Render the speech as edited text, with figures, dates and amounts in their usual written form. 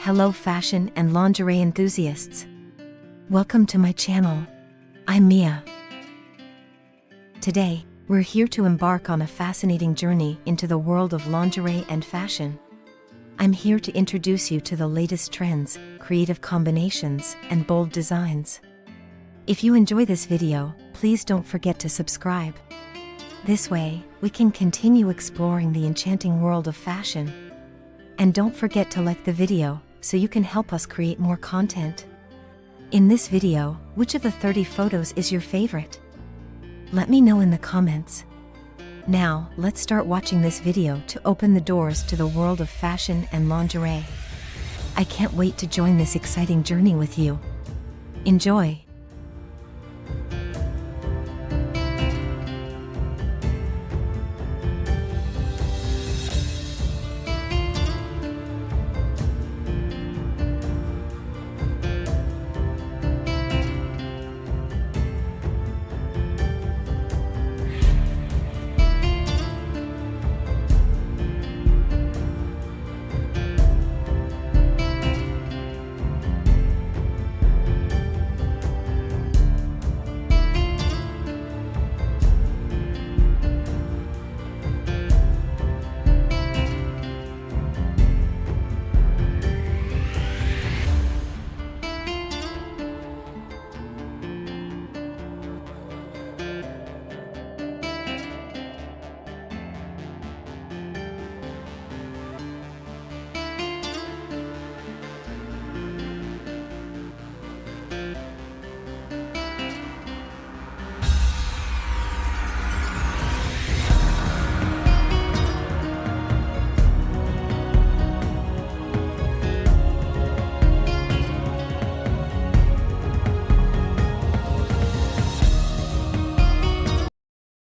Hello fashion and lingerie enthusiasts. Welcome to my channel. I'm Mia. Today, we're here to embark on a fascinating journey into the world of lingerie and fashion. I'm here to introduce you to the latest trends, creative combinations, and bold designs. If you enjoy this video, please don't forget to subscribe. This way, we can continue exploring the enchanting world of fashion. And don't forget to like the video, so you can help us create more content. In this video, which of the 30 photos is your favorite? Let me know in the comments. Now, let's start watching this video to open the doors to the world of fashion and lingerie. I can't wait to join this exciting journey with you. Enjoy!